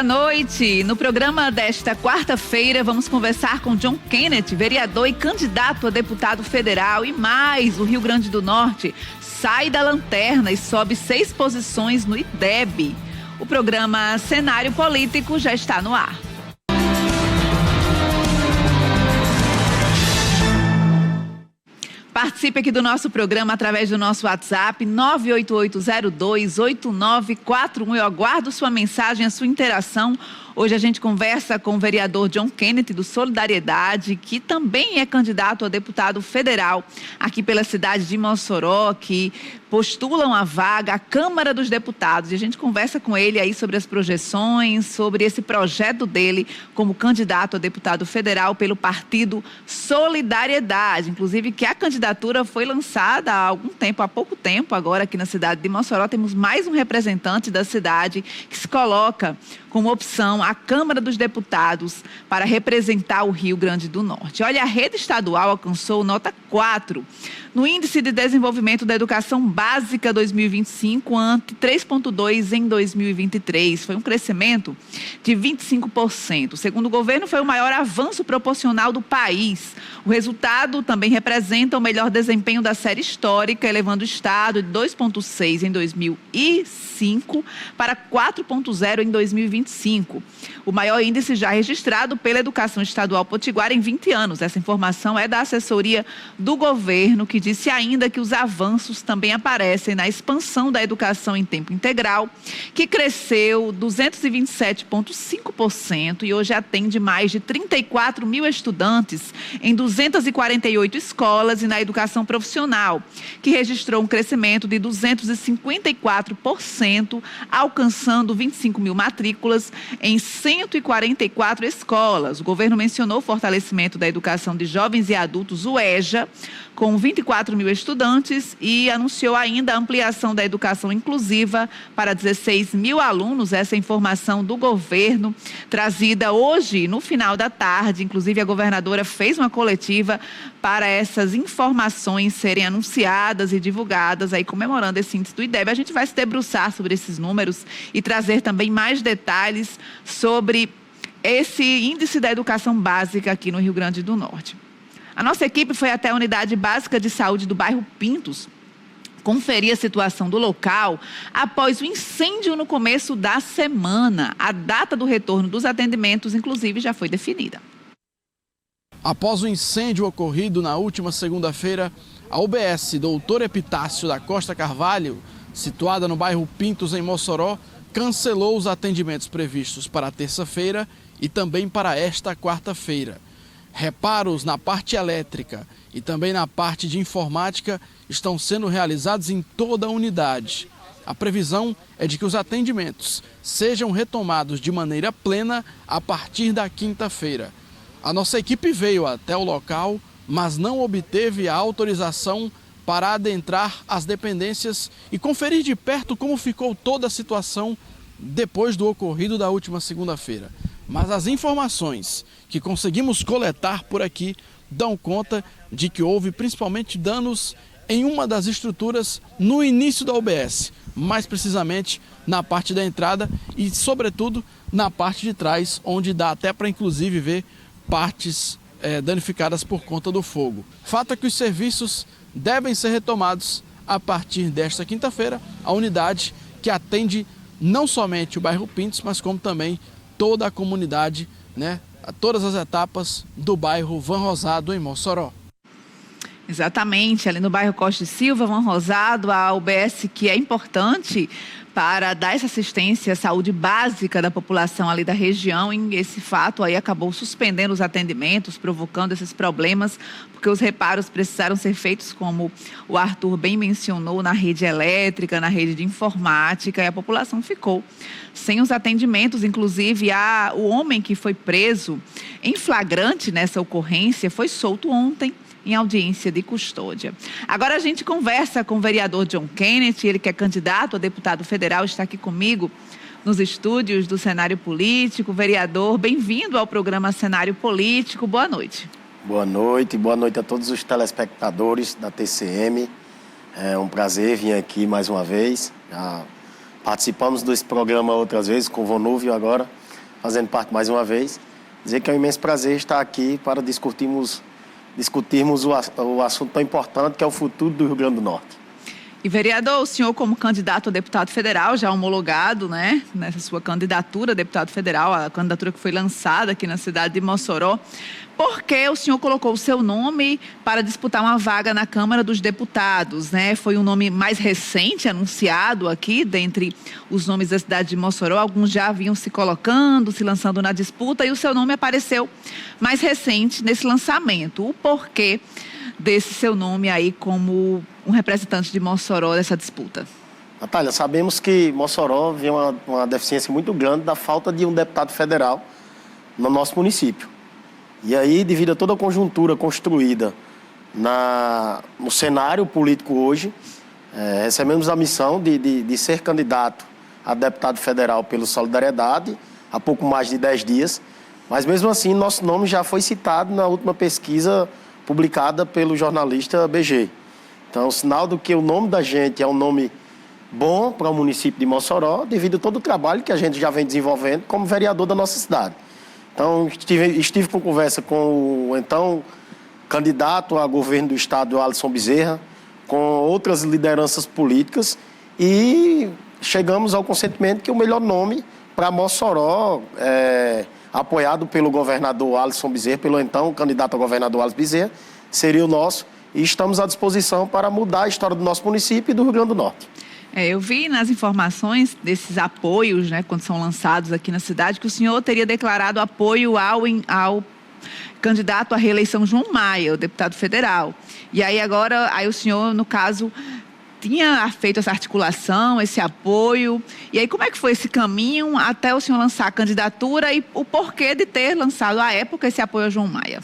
Boa noite. No programa desta quarta-feira, vamos conversar com John Kennedy, vereador e candidato a deputado federal. E mais, o Rio Grande do Norte sai da lanterna e sobe 6 posições no IDEB. O programa Cenário Político já está no ar. Participe aqui do nosso programa através do nosso WhatsApp 988028941. Eu aguardo sua mensagem, a sua interação. Hoje a gente conversa com o vereador John Kennedy do Solidariedade, que também é candidato a deputado federal aqui pela cidade de Mossoró, que postulam a vaga à Câmara dos Deputados. E a gente conversa com ele aí sobre as projeções, sobre esse projeto dele como candidato a deputado federal pelo partido Solidariedade. Inclusive que a candidatura foi lançada há pouco tempo, agora aqui na cidade de Mossoró. Temos mais um representante da cidade que se coloca como opção à Câmara dos Deputados para representar o Rio Grande do Norte. Olha, a rede estadual alcançou nota 4 no Índice de Desenvolvimento da Educação Básica 2025, ante 3,2 em 2023. Foi um crescimento de 25%. Segundo o governo, foi o maior avanço proporcional do país. O resultado também representa o melhor desempenho da série histórica, elevando o estado de 2,6 em 2005 para 4,0 em 2025. O maior índice já registrado pela Educação Estadual Potiguar em 20 anos. Essa informação é da assessoria do governo, que disse ainda que os avanços também aparecem na expansão da educação em tempo integral, que cresceu 227,5% e hoje atende mais de 34 mil estudantes em 248 escolas, e na educação profissional, que registrou um crescimento de 254%, alcançando 25 mil matrículas em 144 escolas. O governo mencionou o fortalecimento da educação de jovens e adultos, o EJA, com 24 mil estudantes, e anunciou ainda a ampliação da educação inclusiva para 16 mil alunos. Essa informação do governo, trazida hoje no final da tarde. Inclusive a governadora fez uma coletiva para essas informações serem anunciadas e divulgadas, aí comemorando esse índice do IDEB. A gente vai se debruçar sobre esses números e trazer também mais detalhes sobre esse índice da educação básica aqui no Rio Grande do Norte. A nossa equipe foi até a Unidade Básica de Saúde do bairro Pintos conferir a situação do local após o incêndio no começo da semana. A data do retorno dos atendimentos, inclusive, já foi definida. Após o incêndio ocorrido na última segunda-feira, a UBS Doutor Epitácio da Costa Carvalho, situada no bairro Pintos, em Mossoró, cancelou os atendimentos previstos para a terça-feira e também para esta quarta-feira. Reparos na parte elétrica e também na parte de informática estão sendo realizados em toda a unidade. A previsão é de que os atendimentos sejam retomados de maneira plena a partir da quinta-feira. A nossa equipe veio até o local, mas não obteve a autorização para adentrar as dependências e conferir de perto como ficou toda a situação depois do ocorrido da última segunda-feira. Mas as informações que conseguimos coletar por aqui dão conta de que houve principalmente danos em uma das estruturas no início da UBS, mais precisamente na parte da entrada e, sobretudo, na parte de trás, onde dá até para, inclusive, ver partes danificadas por conta do fogo. Fato é que os serviços devem ser retomados a partir desta quinta-feira, a unidade que atende não somente o bairro Pintos, mas como também toda a comunidade, a todas as etapas do bairro Van Rosado, em Mossoró. Exatamente, ali no bairro Costa e Silva, Van Rosado, a UBS, que é importante para dar essa assistência à saúde básica da população ali da região. E esse fato aí acabou suspendendo os atendimentos, provocando esses problemas, porque os reparos precisaram ser feitos, como o Arthur bem mencionou, na rede elétrica, na rede de informática, e a população ficou sem os atendimentos. Inclusive, o homem que foi preso em flagrante nessa ocorrência foi solto ontem, em audiência de custódia. Agora a gente conversa com o vereador John Kennedy, ele que é candidato a deputado federal, está aqui comigo nos estúdios do Cenário Político. Vereador, bem-vindo ao programa Cenário Político, boa noite. Boa noite a todos os telespectadores da TCM. É um prazer vir aqui mais uma vez. Já participamos desse programa outras vezes, com o Vonúvio agora. fazendo parte mais uma vez. Dizer que é um imenso prazer estar aqui para discutirmos o assunto tão importante que é o futuro do Rio Grande do Norte. E, vereador, o senhor como candidato a deputado federal, já homologado, né, nessa sua candidatura a deputado federal, a candidatura que foi lançada aqui na cidade de Mossoró, por que o senhor colocou o seu nome para disputar uma vaga na Câmara dos Deputados, né? Foi um nome mais recente anunciado aqui, dentre os nomes da cidade de Mossoró, alguns já vinham se colocando, se lançando na disputa, e o seu nome apareceu mais recente nesse lançamento. O porquê desse seu nome aí como um representante de Mossoró dessa disputa? Natália, sabemos que Mossoró vê uma deficiência muito grande da falta de um deputado federal no nosso município. E aí, devido a toda a conjuntura construída no cenário político hoje, recebemos a missão de ser candidato a deputado federal pelo Solidariedade há pouco mais de 10 dias, mas mesmo assim nosso nome já foi citado na última pesquisa publicada pelo jornalista BG. Então, o sinal do que o nome da gente é um nome bom para o município de Mossoró, devido a todo o trabalho que a gente já vem desenvolvendo como vereador da nossa cidade. Então, estive com conversa com o então candidato a governo do estado, Alisson Bezerra, com outras lideranças políticas e chegamos ao consentimento que o melhor nome para Mossoró, apoiado pelo governador Alisson Bezerra, pelo então candidato a governador Alisson Bezerra, seria o nosso, e estamos à disposição para mudar a história do nosso município e do Rio Grande do Norte. Eu vi nas informações desses apoios, né, quando são lançados aqui na cidade, que o senhor teria declarado apoio ao candidato à reeleição João Maia, o deputado federal. E aí agora, o senhor, no caso, tinha feito essa articulação, esse apoio. E aí como é que foi esse caminho até o senhor lançar a candidatura e o porquê de ter lançado à época esse apoio a João Maia?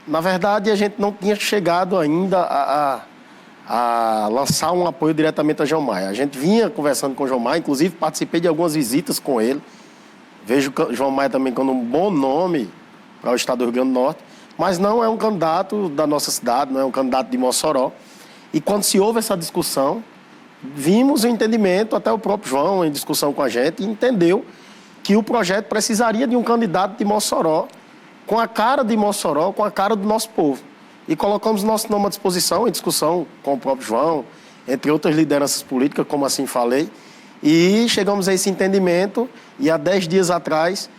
Na verdade, a gente não tinha chegado ainda a lançar um apoio diretamente a João Maia. A gente vinha conversando com o João Maia, inclusive participei de algumas visitas com ele. Vejo o João Maia também como um bom nome para o estado do Rio Grande do Norte, mas não é um candidato da nossa cidade, não é um candidato de Mossoró. E quando se houve essa discussão, vimos o entendimento, até o próprio João em discussão com a gente, entendeu que o projeto precisaria de um candidato de Mossoró, com a cara de Mossoró, com a cara do nosso povo. E colocamos nosso nome à disposição, em discussão com o próprio João, entre outras lideranças políticas, como assim falei, e chegamos a esse entendimento, e há 10 dias atrás,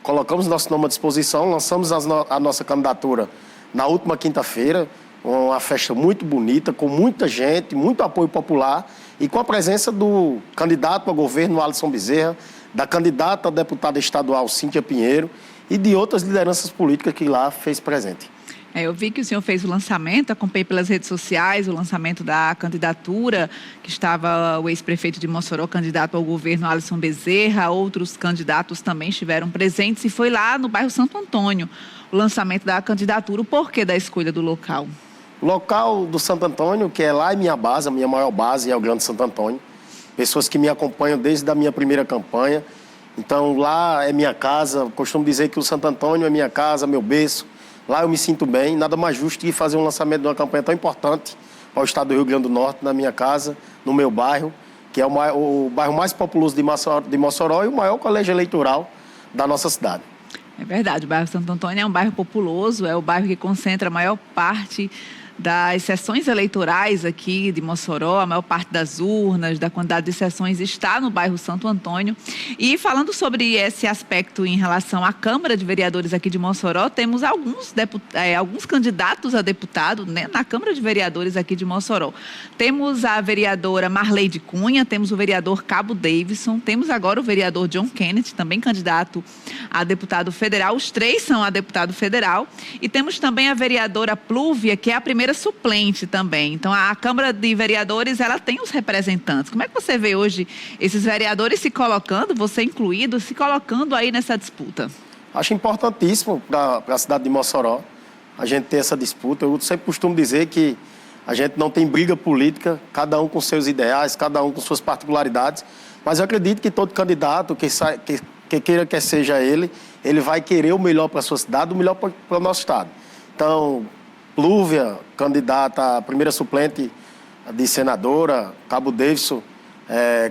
colocamos nosso nome à disposição, lançamos a nossa candidatura na última quinta-feira, uma festa muito bonita, com muita gente, muito apoio popular, e com a presença do candidato a governo, Alisson Bezerra, da candidata a deputada estadual, Cíntia Pinheiro, e de outras lideranças políticas que lá fez presente. Eu vi que o senhor fez o lançamento, acompanhei pelas redes sociais o lançamento da candidatura, que estava o ex-prefeito de Mossoró, candidato ao governo, Alisson Bezerra, outros candidatos também estiveram presentes, e foi lá no bairro Santo Antônio o lançamento da candidatura. O porquê da escolha do local? O local do Santo Antônio, que é lá em minha base, a minha maior base é o Grande Santo Antônio. Pessoas que me acompanham desde a minha primeira campanha. Então, lá é minha casa. Costumo dizer que o Santo Antônio é minha casa, meu berço. Lá eu me sinto bem. Nada mais justo que fazer um lançamento de uma campanha tão importante para o estado do Rio Grande do Norte, na minha casa, no meu bairro, que é o bairro mais populoso de Mossoró e o maior colégio eleitoral da nossa cidade. É verdade, o bairro Santo Antônio é um bairro populoso, é o bairro que concentra a maior parte das sessões eleitorais aqui de Mossoró, a maior parte das urnas, da quantidade de sessões está no bairro Santo Antônio. E falando sobre esse aspecto em relação à Câmara de Vereadores aqui de Mossoró, temos alguns candidatos a deputado, né, na Câmara de Vereadores aqui de Mossoró. Temos a vereadora Marleide Cunha, temos o vereador Cabo Davidson, temos agora o vereador John Kennedy, também candidato a deputado federal. Os três são a deputado federal. E temos também a vereadora Plúvia, que é a primeira suplente também. Então, a Câmara de Vereadores, ela tem os representantes. Como é que você vê hoje esses vereadores se colocando, você incluído, se colocando aí nessa disputa? Acho importantíssimo para a cidade de Mossoró a gente ter essa disputa. Eu sempre costumo dizer que a gente não tem briga política, cada um com seus ideais, cada um com suas particularidades, mas eu acredito que todo candidato que queira que seja ele vai querer o melhor para a sua cidade, o melhor para o nosso estado. Então, Plúvia, candidata a primeira suplente de senadora, Cabo Davidson,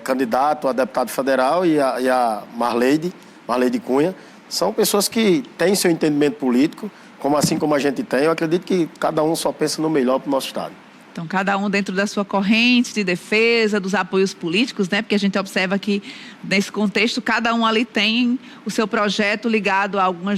candidato a deputado federal, e a Marleide Cunha, são pessoas que têm seu entendimento político, assim como a gente tem. Eu acredito que cada um só pensa no melhor para o nosso estado. Então, cada um dentro da sua corrente de defesa, dos apoios políticos, né? Porque a gente observa que, nesse contexto, cada um ali tem o seu projeto ligado a algumas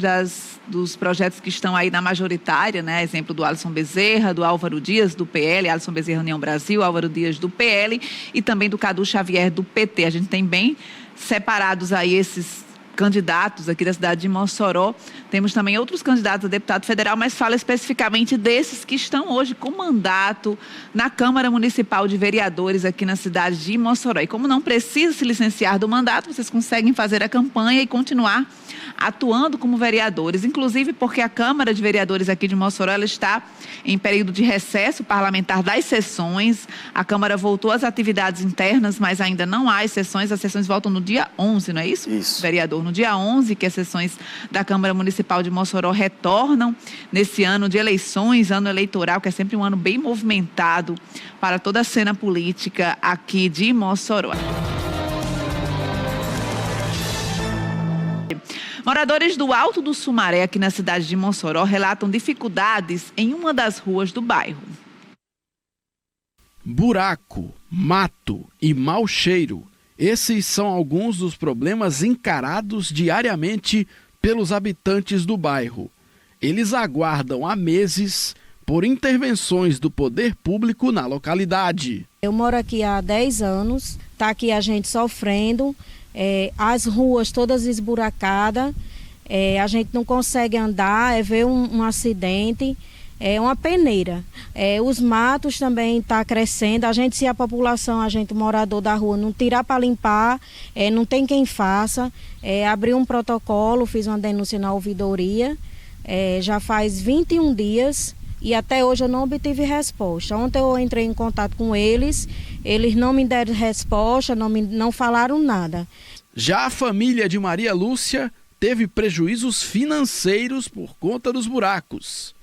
dos projetos que estão aí na majoritária, né? Exemplo do Alisson Bezerra, do Álvaro Dias, do PL, Alisson Bezerra, União Brasil, Álvaro Dias, do PL, e também do Cadu Xavier, do PT. A gente tem bem separados aí esses candidatos aqui da cidade de Mossoró. Temos também outros candidatos a deputado federal, mas fala especificamente desses que estão hoje com mandato na Câmara Municipal de Vereadores aqui na cidade de Mossoró. E como não precisa se licenciar do mandato, vocês conseguem fazer a campanha e continuar atuando como vereadores, inclusive porque a Câmara de Vereadores aqui de Mossoró, ela está em período de recesso parlamentar das sessões. A Câmara voltou às atividades internas, mas ainda não há as sessões voltam no dia 11, não é isso? Isso. Vereador, no dia 11, que as sessões da Câmara Municipal de Mossoró retornam nesse ano de eleições, ano eleitoral, que é sempre um ano bem movimentado para toda a cena política aqui de Mossoró. Moradores do Alto do Sumaré, aqui na cidade de Mossoró, relatam dificuldades em uma das ruas do bairro. Buraco, mato e mau cheiro. Esses são alguns dos problemas encarados diariamente pelos habitantes do bairro. Eles aguardam há meses por intervenções do poder público na localidade. Eu moro aqui há 10 anos, está aqui a gente sofrendo, as ruas todas esburacadas, a gente não consegue andar, ver um acidente. É uma peneira. Os matos também estão crescendo. Se a população, morador da rua, não tirar para limpar, não tem quem faça. Abri um protocolo, fiz uma denúncia na ouvidoria. Já faz 21 dias e até hoje eu não obtive resposta. Ontem eu entrei em contato com eles não me deram resposta, não falaram nada. Já a família de Maria Lúcia teve prejuízos financeiros por conta dos buracos.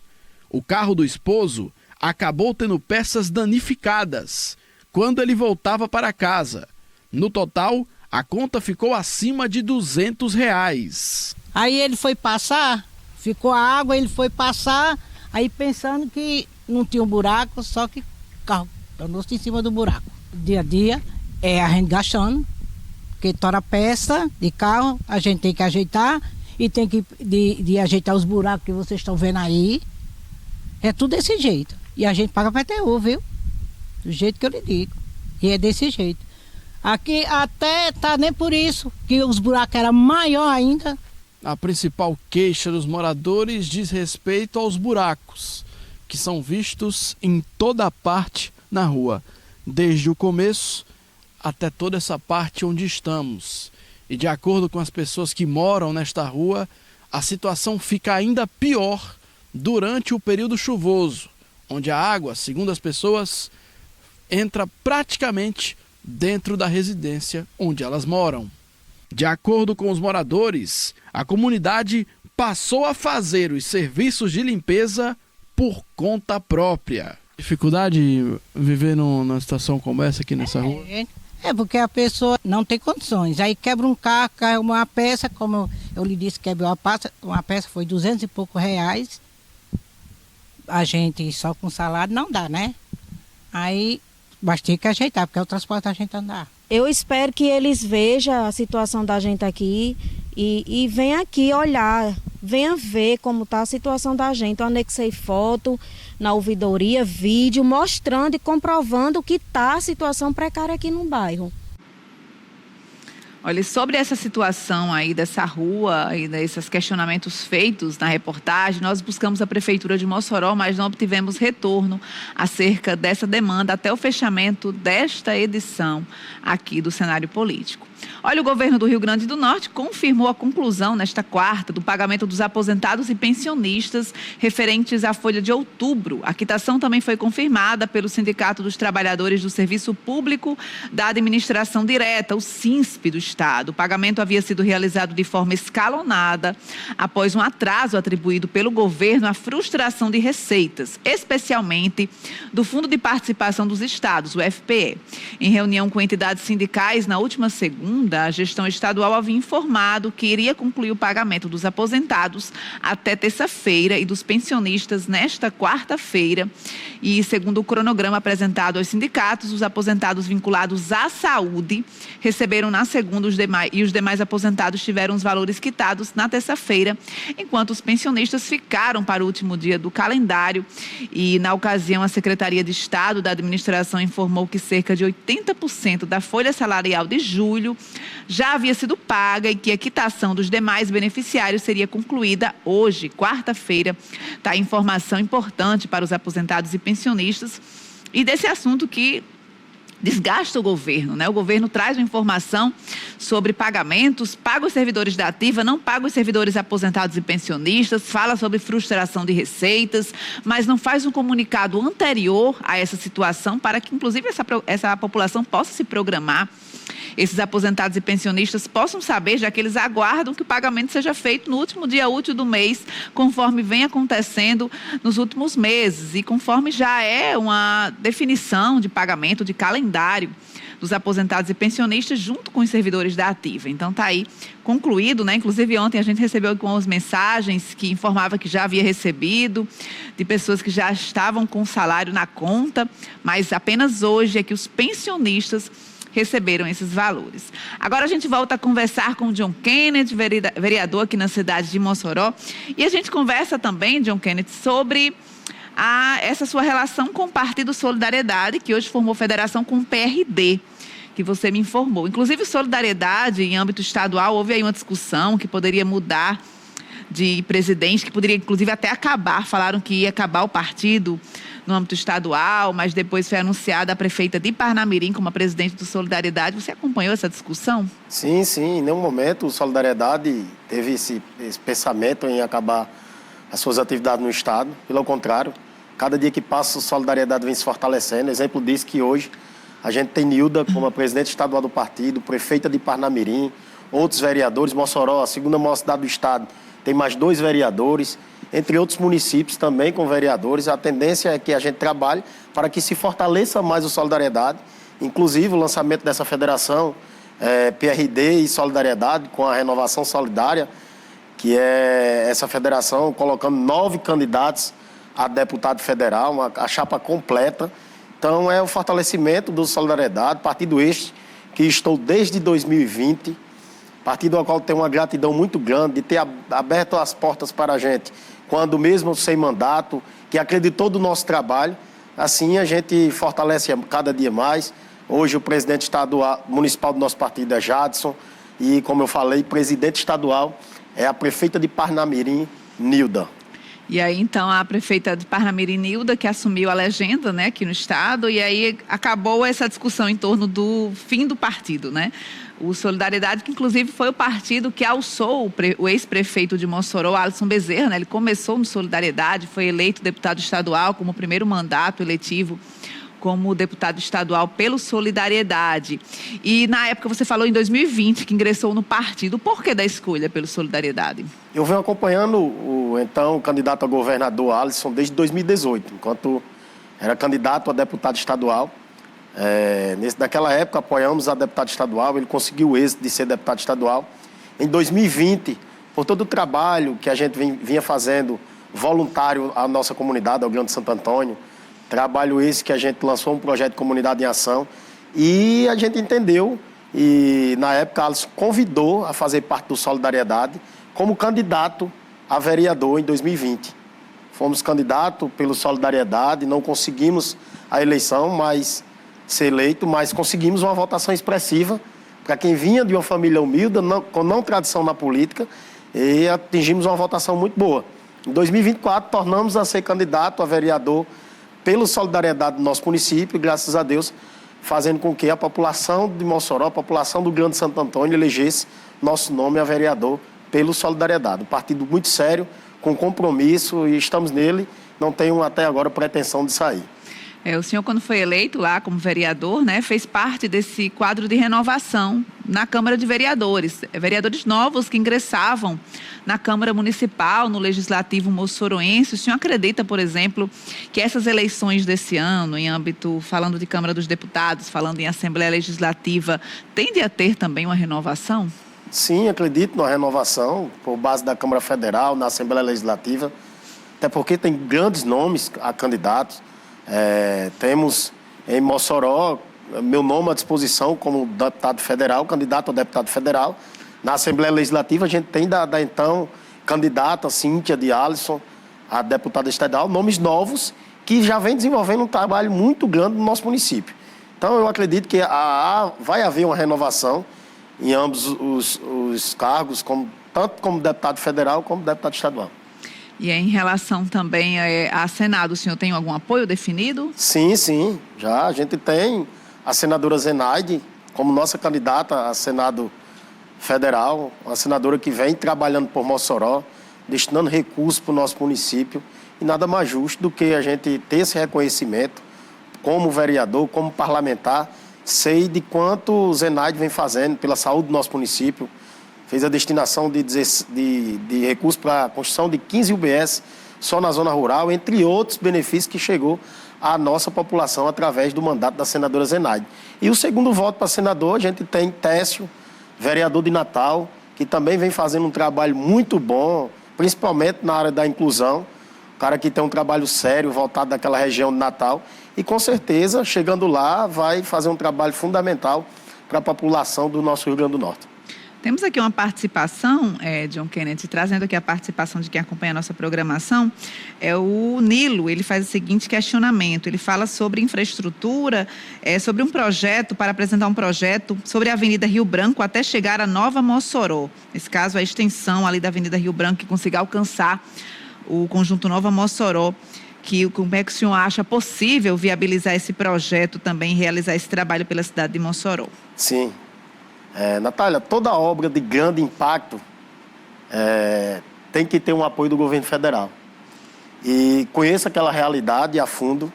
O carro do esposo acabou tendo peças danificadas quando ele voltava para casa. No total, a conta ficou acima de R$200. Aí ele foi passar, ficou a água, ele foi passar, aí pensando que não tinha um buraco, só que o carro tornou-se em cima do buraco. Dia a dia, a gente gastando, porque toda peça de carro a gente tem que ajeitar e tem que de ajeitar os buracos que vocês estão vendo aí. É tudo desse jeito. E a gente paga PTU, viu? Do jeito que eu lhe digo. E é desse jeito. Aqui até tá nem por isso, que os buracos eram maiores ainda. A principal queixa dos moradores diz respeito aos buracos, que são vistos em toda a parte na rua, desde o começo até toda essa parte onde estamos. E de acordo com as pessoas que moram nesta rua, a situação fica ainda pior durante o período chuvoso, onde a água, segundo as pessoas, entra praticamente dentro da residência onde elas moram. De acordo com os moradores, a comunidade passou a fazer os serviços de limpeza por conta própria. Dificuldade viver numa situação como essa aqui nessa rua? Porque a pessoa não tem condições. Aí quebra um carro, cai uma peça, como eu lhe disse, quebrou uma peça foi R$200 e poucos. A gente só com salário não dá, né? Aí basta que ajeitar, porque é o transporte da gente andar. Eu espero que eles vejam a situação da gente aqui e venham aqui olhar, venham ver como está a situação da gente. Eu anexei foto na ouvidoria, vídeo, mostrando e comprovando que está a situação precária aqui no bairro. Olha, sobre essa situação aí dessa rua e desses questionamentos feitos na reportagem, nós buscamos a Prefeitura de Mossoró, mas não obtivemos retorno acerca dessa demanda até o fechamento desta edição aqui do Cenário Político. Olha, o governo do Rio Grande do Norte confirmou a conclusão nesta quarta do pagamento dos aposentados e pensionistas referentes à folha de outubro. A quitação também foi confirmada pelo Sindicato dos Trabalhadores do Serviço Público da Administração Direta, o SINSP do Estado. O pagamento havia sido realizado de forma escalonada após um atraso atribuído pelo governo à frustração de receitas, especialmente do Fundo de Participação dos Estados, o FPE. Em reunião com entidades sindicais, na última segunda, a gestão estadual havia informado que iria concluir o pagamento dos aposentados até terça-feira e dos pensionistas nesta quarta-feira. E, segundo o cronograma apresentado aos sindicatos, os aposentados vinculados à saúde receberam na segunda e os demais aposentados tiveram os valores quitados na terça-feira, enquanto os pensionistas ficaram para o último dia do calendário. E, na ocasião, a Secretaria de Estado da Administração informou que cerca de 80% da folha salarial de julho já havia sido paga e que a quitação dos demais beneficiários seria concluída hoje, quarta-feira. Tá a informação importante para os aposentados e pensionistas e desse assunto que desgasta o governo, né? O governo traz uma informação sobre pagamentos, paga os servidores da ativa, não paga os servidores aposentados e pensionistas, fala sobre frustração de receitas, mas não faz um comunicado anterior a essa situação para que, inclusive, essa população possa se programar. Esses aposentados e pensionistas possam saber, já que eles aguardam que o pagamento seja feito no último dia útil do mês, conforme vem acontecendo nos últimos meses e conforme já é uma definição de pagamento, de calendário dos aposentados e pensionistas junto com os servidores da ativa. Então está aí concluído, né? Inclusive ontem a gente recebeu algumas mensagens que informava que já havia recebido, de pessoas que já estavam com o salário na conta, mas apenas hoje é que os pensionistas receberam esses valores. Agora a gente volta a conversar com o John Kennedy, vereador aqui na cidade de Mossoró. E a gente conversa também, John Kennedy, sobre essa sua relação com o Partido Solidariedade, que hoje formou federação com o PRD, que você me informou. Inclusive, Solidariedade, em âmbito estadual, houve aí uma discussão que poderia mudar de presidente, que poderia, inclusive, até acabar. Falaram que ia acabar o partido no âmbito estadual, mas depois foi anunciada a prefeita de Parnamirim como a presidente do Solidariedade. Você acompanhou essa discussão? Sim. Em nenhum momento o Solidariedade teve esse pensamento em acabar as suas atividades no Estado. Pelo contrário, cada dia que passa, a Solidariedade vem se fortalecendo. Exemplo disso que hoje a gente tem Nilda como a presidente estadual do partido, prefeita de Parnamirim, outros vereadores. Mossoró, a segunda maior cidade do Estado, tem mais 2 vereadores, entre outros municípios também com vereadores. A tendência é que a gente trabalhe para que se fortaleça mais o Solidariedade. Inclusive, o lançamento dessa federação, PRD e Solidariedade, com a Renovação Solidária, que é essa federação colocando 9 candidatos a deputado federal, a chapa completa. Então, é o fortalecimento do Solidariedade, partido este que estou desde 2020, partido ao qual tenho uma gratidão muito grande de ter aberto as portas para a gente, quando mesmo sem mandato, que acreditou do nosso trabalho. Assim a gente fortalece cada dia mais. Hoje o presidente estadual, municipal do nosso partido é Jadson e, como eu falei, presidente estadual é a prefeita de Parnamirim, Nilda. E aí, então, a prefeita de Parnamirim, Nilda, que assumiu a legenda, né, aqui no Estado, e aí acabou essa discussão em torno do fim do partido, né? O Solidariedade, que inclusive foi o partido que alçou o ex-prefeito de Mossoró, Alisson Bezerra, né? Ele começou no Solidariedade, foi eleito deputado estadual como primeiro mandato eletivo como deputado estadual pelo Solidariedade. E na época você falou em 2020 que ingressou no partido. Por que da escolha pelo Solidariedade? Eu venho acompanhando o candidato a governador Alisson desde 2018, enquanto era candidato a deputado estadual. Naquela época apoiamos a deputado estadual, ele conseguiu o êxito de ser deputado estadual. Em 2020, por todo o trabalho que a gente vinha fazendo voluntário à nossa comunidade, ao Grande Santo Antônio, trabalho esse que a gente lançou um projeto de Comunidade em Ação e a gente entendeu e na época Alisson convidou a fazer parte do Solidariedade como candidato a vereador em 2020. Fomos candidato pelo Solidariedade, não conseguimos a eleição, mas ser eleito, mas conseguimos uma votação expressiva para quem vinha de uma família humilde, com não tradição na política, e atingimos uma votação muito boa. Em 2024, tornamos a ser candidato a vereador pelo Solidariedade do nosso município e, graças a Deus, fazendo com que a população de Mossoró, a população do Grande Santo Antônio, elegesse nosso nome a vereador pelo Solidariedade. Um partido muito sério, com compromisso, e estamos nele, não tenho até agora pretensão de sair. O senhor, quando foi eleito lá como vereador, né, fez parte desse quadro de renovação na Câmara de Vereadores. Vereadores novos que ingressavam na Câmara Municipal, no Legislativo moçoroense. O senhor acredita, por exemplo, que essas eleições desse ano, em âmbito, falando de Câmara dos Deputados, falando em Assembleia Legislativa, tende a ter também uma renovação? Sim, acredito na renovação, por base da Câmara Federal, na Assembleia Legislativa, até porque tem grandes nomes a candidatos. Temos em Mossoró meu nome à disposição como deputado federal, candidato a deputado federal. Na Assembleia Legislativa a gente tem da então candidata Cíntia de Alisson, a deputada estadual, nomes novos que já vem desenvolvendo um trabalho muito grande no nosso município. Então eu acredito que vai haver uma renovação em ambos os cargos, tanto como deputado federal como deputado estadual. E em relação também a Senado, o senhor tem algum apoio definido? Sim, já. A gente tem a senadora Zenaide como nossa candidata a Senado Federal, uma senadora que vem trabalhando por Mossoró, destinando recursos para o nosso município, e nada mais justo do que a gente ter esse reconhecimento como vereador, como parlamentar. Sei de quanto o Zenaide vem fazendo pela saúde do nosso município. Fez a destinação de recursos para a construção de 15 UBS só na zona rural, entre outros benefícios que chegou à nossa população através do mandato da senadora Zenaide. E o segundo voto para senador, a gente tem Técio, vereador de Natal, que também vem fazendo um trabalho muito bom, principalmente na área da inclusão, um cara que tem um trabalho sério voltado daquela região de Natal, e com certeza, chegando lá, vai fazer um trabalho fundamental para a população do nosso Rio Grande do Norte. Temos aqui uma participação, John Kennedy, trazendo aqui a participação de quem acompanha a nossa programação, é o Nilo. Ele faz o seguinte questionamento, ele fala sobre infraestrutura, sobre um projeto, para apresentar um projeto sobre a Avenida Rio Branco até chegar a Nova Mossoró. Nesse caso, a extensão ali da Avenida Rio Branco, que consiga alcançar o conjunto Nova Mossoró. Como é que o senhor acha possível viabilizar esse projeto também, realizar esse trabalho pela cidade de Mossoró? Sim. Natália, toda obra de grande impacto tem que ter um apoio do governo federal. E conheço aquela realidade a fundo.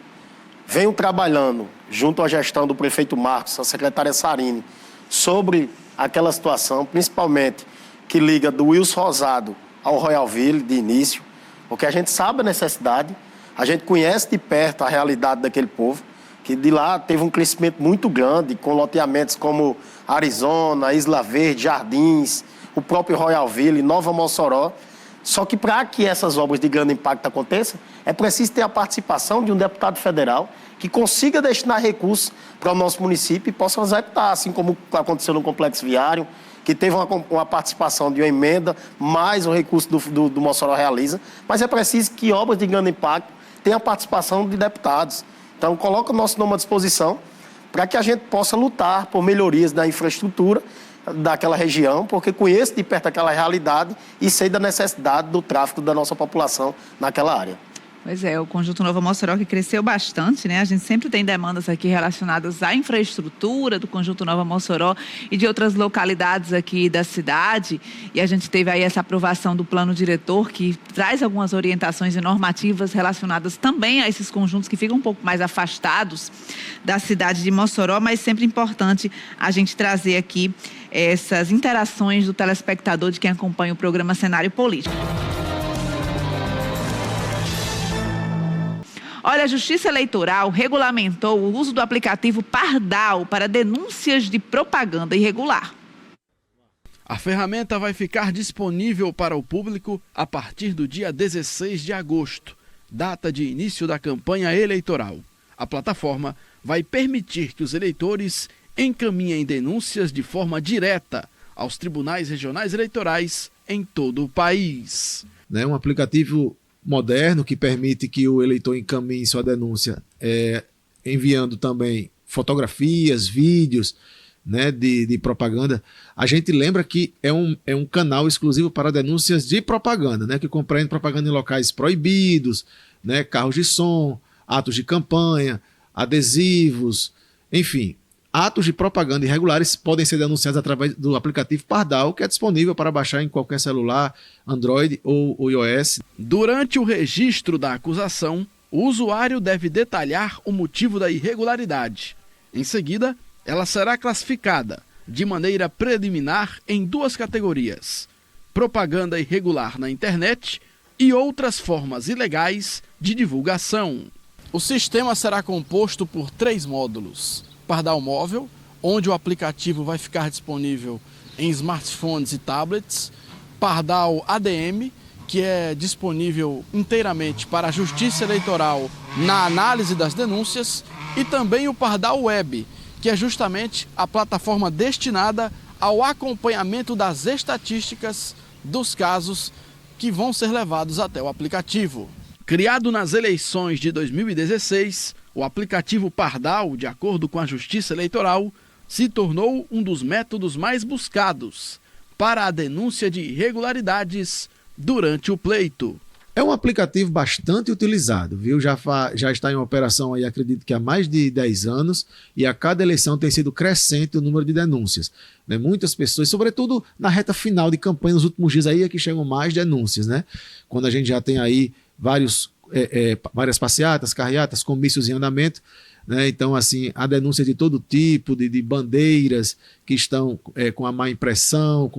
Venho trabalhando junto à gestão do prefeito Marcos, a secretária Sarine, sobre aquela situação, principalmente que liga do Wilson Rosado ao Royalville de início, porque a gente sabe a necessidade, a gente conhece de perto a realidade daquele povo, que de lá teve um crescimento muito grande, com loteamentos como Arizona, Isla Verde, Jardins, o próprio Royalville, Nova Mossoró. Só que para que essas obras de grande impacto aconteçam, é preciso ter a participação de um deputado federal que consiga destinar recursos para o nosso município e possa executar, assim como aconteceu no Complexo Viário, que teve uma participação de uma emenda, mais o recurso do Mossoró Realiza. Mas é preciso que obras de grande impacto tenham a participação de deputados. Então, coloca o nosso nome à disposição para que a gente possa lutar por melhorias da infraestrutura daquela região, porque conheço de perto aquela realidade e sei da necessidade do tráfego da nossa população naquela área. Pois é, o Conjunto Nova Mossoró que cresceu bastante, né? A gente sempre tem demandas aqui relacionadas à infraestrutura do Conjunto Nova Mossoró e de outras localidades aqui da cidade. E a gente teve aí essa aprovação do plano diretor que traz algumas orientações e normativas relacionadas também a esses conjuntos que ficam um pouco mais afastados da cidade de Mossoró, mas sempre importante a gente trazer aqui essas interações do telespectador, de quem acompanha o programa Cenário Político. Olha, a Justiça Eleitoral regulamentou o uso do aplicativo Pardal para denúncias de propaganda irregular. A ferramenta vai ficar disponível para o público a partir do dia 16 de agosto, data de início da campanha eleitoral. A plataforma vai permitir que os eleitores encaminhem denúncias de forma direta aos tribunais regionais eleitorais em todo o país. Um aplicativo moderno que permite que o eleitor encaminhe sua denúncia enviando também fotografias, vídeos, de propaganda. A gente lembra que é um canal exclusivo para denúncias de propaganda, que compreende propaganda em locais proibidos, carros de som, atos de campanha, adesivos, Enfim, atos de propaganda irregulares podem ser denunciados através do aplicativo Pardal, que é disponível para baixar em qualquer celular, Android ou iOS. Durante o registro da acusação, o usuário deve detalhar o motivo da irregularidade. Em seguida, ela será classificada de maneira preliminar em 2 categorias: propaganda irregular na internet e outras formas ilegais de divulgação. O sistema será composto por 3 módulos: Pardal Móvel, onde o aplicativo vai ficar disponível em smartphones e tablets; Pardal ADM, que é disponível inteiramente para a Justiça Eleitoral na análise das denúncias; e também o Pardal Web, que é justamente a plataforma destinada ao acompanhamento das estatísticas dos casos que vão ser levados até o aplicativo. Criado nas eleições de 2016, o aplicativo Pardal, de acordo com a Justiça Eleitoral, se tornou um dos métodos mais buscados para a denúncia de irregularidades durante o pleito. É um aplicativo bastante utilizado, viu? Já está em operação aí, acredito que há mais de 10 anos, e a cada eleição tem sido crescente o número de denúncias, né? Muitas pessoas, sobretudo na reta final de campanha, nos últimos dias aí é que chegam mais denúncias, né? Quando a gente já tem aí várias passeatas, carreatas, comícios em andamento, né? Então, assim, há denúncia de todo tipo, de bandeiras que estão com a má impressão,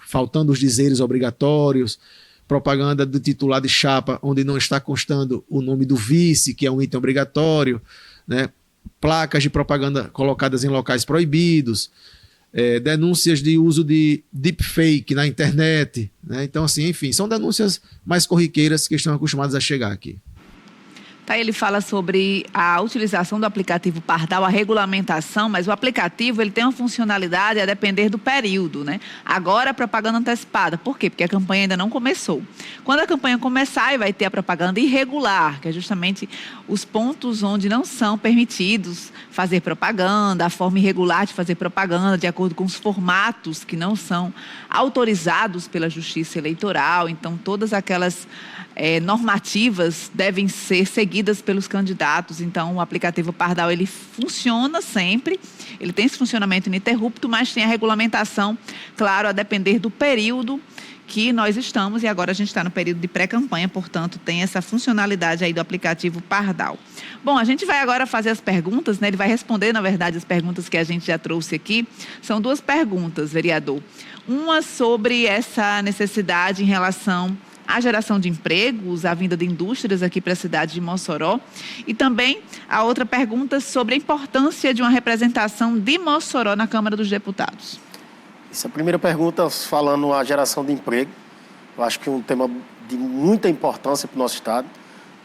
faltando os dizeres obrigatórios, propaganda do titular de chapa, onde não está constando o nome do vice, que é um item obrigatório, né? Placas de propaganda colocadas em locais proibidos, denúncias de uso de deepfake na internet, né? Então, assim, enfim, são denúncias mais corriqueiras que estão acostumadas a chegar aqui. Tá, ele fala sobre a utilização do aplicativo Pardal, a regulamentação, mas o aplicativo ele tem uma funcionalidade a depender do período, né? Agora a propaganda antecipada. Por quê? Porque a campanha ainda não começou. Quando a campanha começar, vai ter a propaganda irregular, que é justamente os pontos onde não são permitidos fazer propaganda, a forma irregular de fazer propaganda, de acordo com os formatos que não são autorizados pela Justiça Eleitoral. Então, todas aquelas normativas devem ser seguidas pelos candidatos. Então, o aplicativo Pardal, ele funciona sempre, ele tem esse funcionamento ininterrupto, mas tem a regulamentação, claro, a depender do período que nós estamos, e agora a gente está no período de pré-campanha, portanto, tem essa funcionalidade aí do aplicativo Pardal. Bom, a gente vai agora fazer as perguntas, né? Ele vai responder, na verdade, as perguntas que a gente já trouxe aqui. São 2 perguntas, vereador. Uma sobre essa necessidade em relação à geração de empregos, à vinda de indústrias aqui para a cidade de Mossoró. E também a outra pergunta sobre a importância de uma representação de Mossoró na Câmara dos Deputados. Essa primeira pergunta, falando a geração de emprego, eu acho que é um tema de muita importância para o nosso estado.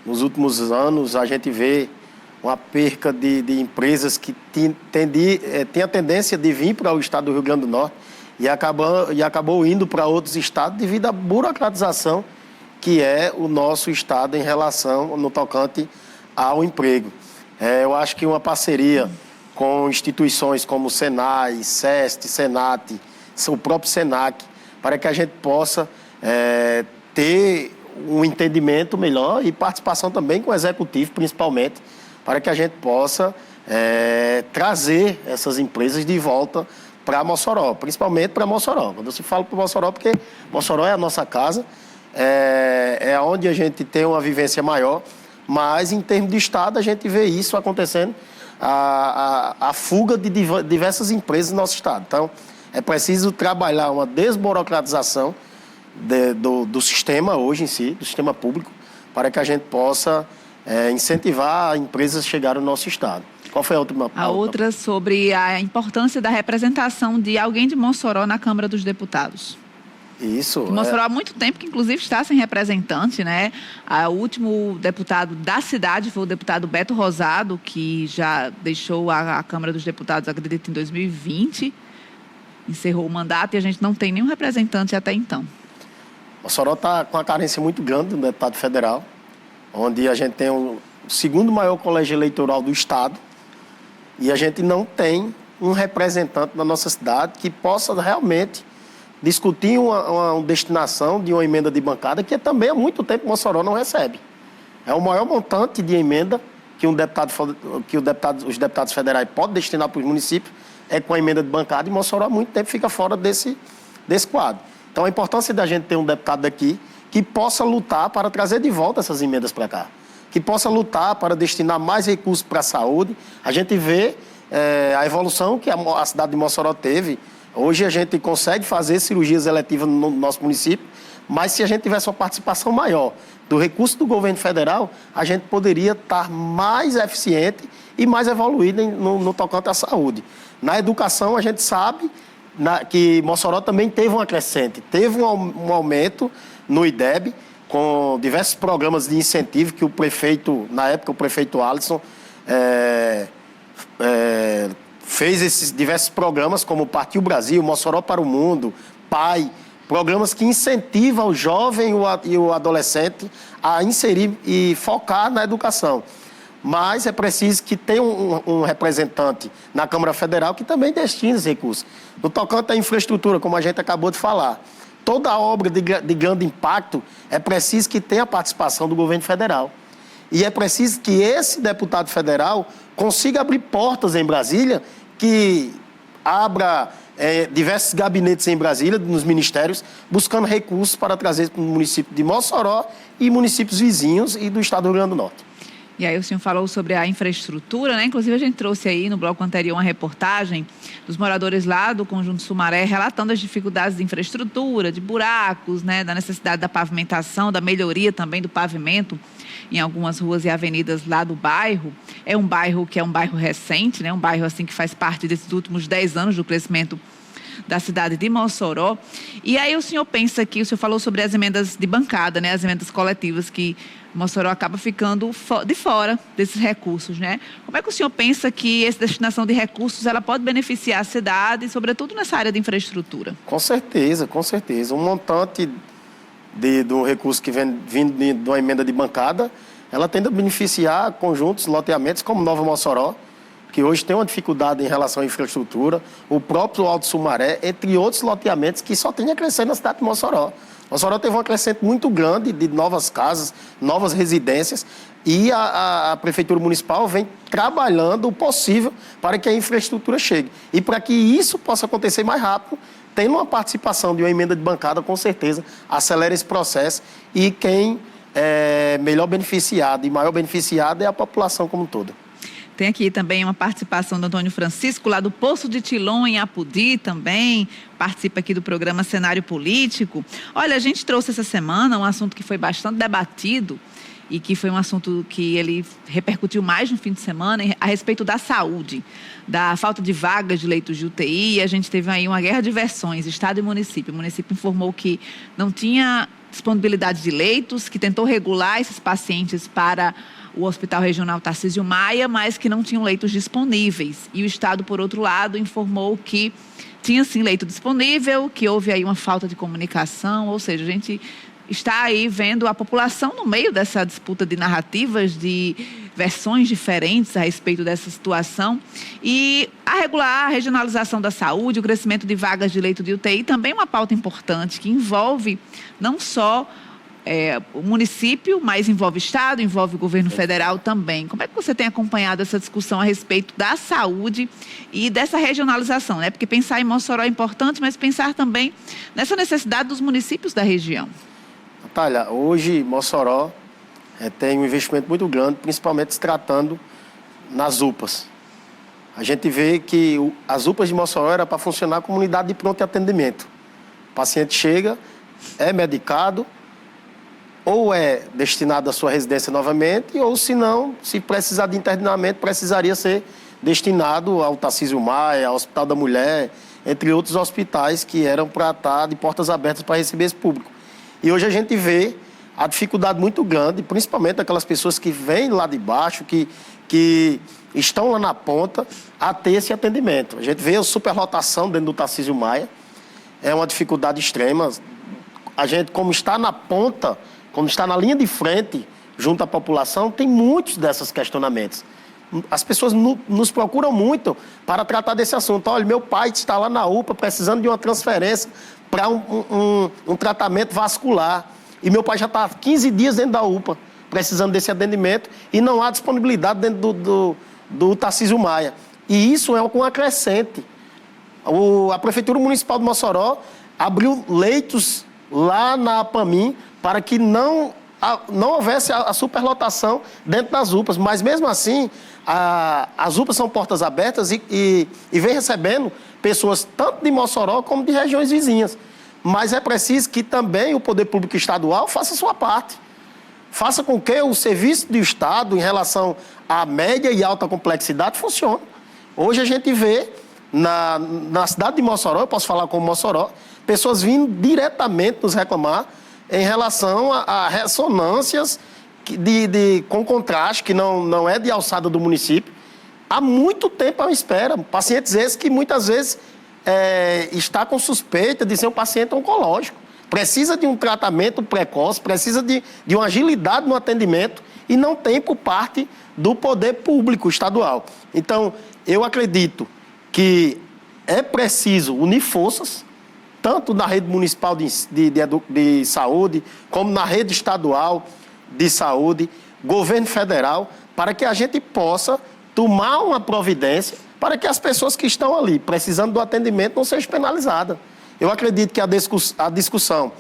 Nos últimos anos, a gente vê uma perca de empresas que tem a tendência de vir para o estado do Rio Grande do Norte e acabou indo para outros estados devido à burocratização que é o nosso estado em relação no tocante ao emprego. Eu acho que uma parceria com instituições como o Senai, SEST, Senat, o próprio Senac, para que a gente possa ter um entendimento melhor e participação também com o executivo, principalmente, para que a gente possa trazer essas empresas de volta para Mossoró, principalmente para Mossoró. Quando eu se falo para Mossoró, porque Mossoró é a nossa casa, é onde a gente tem uma vivência maior, mas em termos de estado a gente vê isso acontecendo, a fuga de diversas empresas no nosso estado. Então, é preciso trabalhar uma desburocratização do sistema hoje em si, do sistema público, para que a gente possa incentivar empresas a chegar ao nosso estado. Qual foi a última? A outra sobre a importância da representação de alguém de Mossoró na Câmara dos Deputados. Isso. Mossoró há muito tempo que, inclusive, está sem representante, né? O último deputado da cidade foi o deputado Beto Rosado, que já deixou a Câmara dos Deputados, acredito, em 2020. Encerrou o mandato e a gente não tem nenhum representante até então. Mossoró está com uma carência muito grande do deputado federal, onde a gente tem o segundo maior colégio eleitoral do estado e a gente não tem um representante da nossa cidade que possa realmente discutir uma destinação de uma emenda de bancada que também há muito tempo Mossoró não recebe. É o maior montante de emenda que os deputados federais podem destinar para os municípios é com a emenda de bancada, e Mossoró há muito tempo fica fora desse quadro. Então, a importância da gente ter um deputado aqui que possa lutar para trazer de volta essas emendas para cá, que possa lutar para destinar mais recursos para a saúde. A gente vê a evolução que a cidade de Mossoró teve. Hoje a gente consegue fazer cirurgias eletivas no nosso município, mas se a gente tivesse uma participação maior do recurso do governo federal, a gente poderia estar mais eficiente e mais evoluído no tocante à saúde. Na educação, a gente sabe que Mossoró também teve uma crescente, teve um aumento no IDEB, com diversos programas de incentivo que o prefeito, na época o prefeito Alisson, fez esses diversos programas, como Partiu Brasil, Mossoró para o Mundo, PAI, programas que incentivam o jovem e o adolescente a inserir e focar na educação. Mas é preciso que tenha um representante na Câmara Federal que também destine os recursos. No tocante à infraestrutura, como a gente acabou de falar, toda obra de grande impacto é preciso que tenha a participação do governo federal. E é preciso que esse deputado federal consiga abrir portas em Brasília, que abra diversos gabinetes em Brasília, nos ministérios, buscando recursos para trazer para o município de Mossoró e municípios vizinhos e do estado do Rio Grande do Norte. E aí o senhor falou sobre a infraestrutura, né? Inclusive a gente trouxe aí no bloco anterior uma reportagem dos moradores lá do Conjunto Sumaré relatando as dificuldades de infraestrutura, de buracos, né? Da necessidade da pavimentação, da melhoria também do pavimento em algumas ruas e avenidas lá do bairro. É um bairro que é um bairro recente, né? Um bairro assim que faz parte desses últimos 10 anos do crescimento da cidade de Mossoró. E aí o senhor pensa que, o senhor falou sobre as emendas de bancada, né? As emendas coletivas que Mossoró acaba ficando de fora desses recursos, né? Como é que o senhor pensa que essa destinação de recursos ela pode beneficiar a cidade, sobretudo nessa área de infraestrutura? Com certeza, com certeza. Um montante do recurso que vem vindo de uma emenda de bancada, ela tende a beneficiar conjuntos, loteamentos como Nova Mossoró, que hoje tem uma dificuldade em relação à infraestrutura, o próprio Alto Sumaré, entre outros loteamentos que só tendem a crescer na cidade de Mossoró. Mossoró teve uma crescente muito grande de novas casas, novas residências, e a Prefeitura Municipal vem trabalhando o possível para que a infraestrutura chegue. E para que isso possa acontecer mais rápido, tendo uma participação de uma emenda de bancada, com certeza, acelera esse processo, e quem é melhor beneficiado e maior beneficiado é a população como um todo. Tem aqui também uma participação do Antônio Francisco, lá do Poço de Tilon, em Apudi também, participa aqui do programa Cenário Político. Olha, a gente trouxe essa semana um assunto que foi bastante debatido e que foi um assunto que ele repercutiu mais no fim de semana a respeito da saúde, da falta de vagas de leitos de UTI. A gente teve aí uma guerra de versões, Estado e município. O município informou que não tinha disponibilidade de leitos, que tentou regular esses pacientes para o Hospital Regional Tarcísio Maia, mas que não tinham leitos disponíveis. E o Estado, por outro lado, informou que tinha sim leito disponível, que houve aí uma falta de comunicação, ou seja, a gente está aí vendo a população no meio dessa disputa de narrativas, de versões diferentes a respeito dessa situação. E a regionalização da saúde, o crescimento de vagas de leito de UTI, também é uma pauta importante que envolve não só o município, mas envolve o Estado, envolve o governo federal também. Como é que você tem acompanhado essa discussão a respeito da saúde e dessa regionalização, né? Porque pensar em Mossoró é importante, mas pensar também nessa necessidade dos municípios da região. Natália, hoje Mossoró tem um investimento muito grande, principalmente se tratando nas UPAs. A gente vê que as UPAs de Mossoró era para funcionar como unidade de pronto atendimento. O paciente chega, é medicado, ou é destinado à sua residência novamente, ou se não, se precisar de internamento, precisaria ser destinado ao Tarcísio Maia, ao Hospital da Mulher, entre outros hospitais que eram para estar de portas abertas para receber esse público. E hoje a gente vê a dificuldade muito grande, principalmente daquelas pessoas que vêm lá de baixo, que estão lá na ponta, a ter esse atendimento. A gente vê a superlotação dentro do Tarcísio Maia, é uma dificuldade extrema. A gente, como está na ponta, como está na linha de frente, junto à população, tem muitos desses questionamentos. As pessoas nos procuram muito para tratar desse assunto. Olha, meu pai está lá na UPA precisando de uma transferência para um tratamento vascular. E meu pai já está há 15 dias dentro da UPA, precisando desse atendimento e não há disponibilidade dentro do Tarcísio Maia. E isso é um acrescente. A Prefeitura Municipal de Mossoró abriu leitos lá na APAMIM para que não houvesse a superlotação dentro das UPAs, mas mesmo assim, as UPAs são portas abertas e vem recebendo pessoas tanto de Mossoró como de regiões vizinhas. Mas é preciso que também o Poder Público Estadual faça a sua parte. Faça com que o serviço do Estado em relação à média e alta complexidade funcione. Hoje a gente vê na cidade de Mossoró, eu posso falar como Mossoró, pessoas vindo diretamente nos reclamar em relação a ressonâncias com contraste, que não é de alçada do município. Há muito tempo à espera. Pacientes esses que muitas vezes está com suspeita de ser um paciente oncológico. Precisa de um tratamento precoce, precisa de uma agilidade no atendimento e não tem por parte do poder público estadual. Então, eu acredito que é preciso unir forças, tanto na rede municipal de saúde, como na rede estadual de saúde, governo federal, para que a gente possa tomar uma providência para que as pessoas que estão ali precisando do atendimento não sejam penalizadas. Eu acredito que a discussão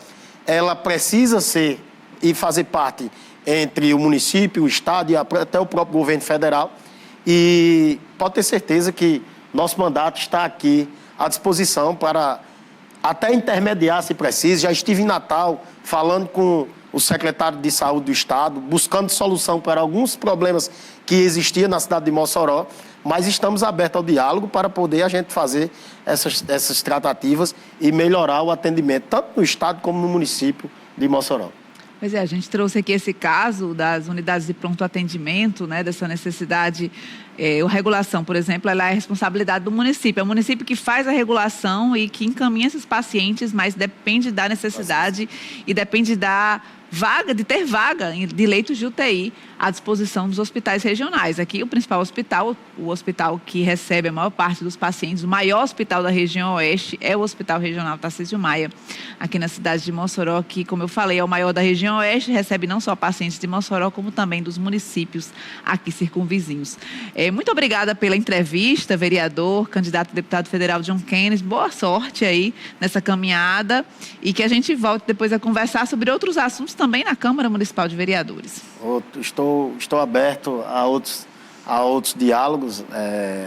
ela precisa ser e fazer parte entre o município, o estado e até o próprio governo federal. E pode ter certeza que nosso mandato está aqui à disposição para até intermediar, se preciso. Já estive em Natal falando com o secretário de Saúde do Estado, buscando solução para alguns problemas que existiam na cidade de Mossoró, mas estamos abertos ao diálogo para poder a gente fazer essas tratativas e melhorar o atendimento, tanto no Estado como no município de Mossoró. Pois é, a gente trouxe aqui esse caso das unidades de pronto atendimento, né, dessa necessidade. A regulação, por exemplo, ela é responsabilidade do município. É o município que faz a regulação e que encaminha esses pacientes, mas depende da necessidade e depende da vaga, de ter vaga de leitos de UTI à disposição dos hospitais regionais. Aqui o principal hospital, o hospital que recebe a maior parte dos pacientes, o maior hospital da região oeste é o Hospital Regional Tarcísio Maia, aqui na cidade de Mossoró, que, como eu falei, é o maior da região oeste, recebe não só pacientes de Mossoró, como também dos municípios aqui circunvizinhos. Muito obrigada pela entrevista, vereador, candidato a deputado federal John Kennedy. Boa sorte aí nessa caminhada e que a gente volte depois a conversar sobre outros assuntos também na Câmara Municipal de Vereadores. Estou aberto a outros diálogos,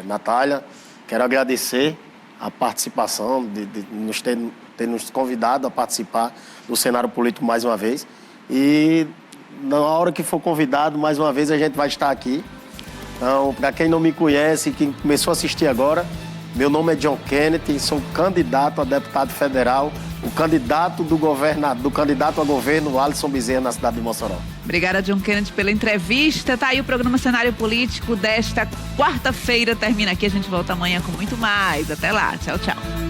Natália. Quero agradecer a participação, de ter nos convidado a participar do cenário político mais uma vez. E na hora que for convidado, mais uma vez, a gente vai estar aqui. Então, para quem não me conhece, quem começou a assistir agora, meu nome é John Kennedy, sou candidato a deputado federal, o candidato do candidato a governo, Alisson Bezerra, na cidade de Mossoró. Obrigada, John Kennedy, pela entrevista. Tá aí o programa Cenário Político desta quarta-feira. Termina aqui, a gente volta amanhã com muito mais. Até lá, tchau, tchau.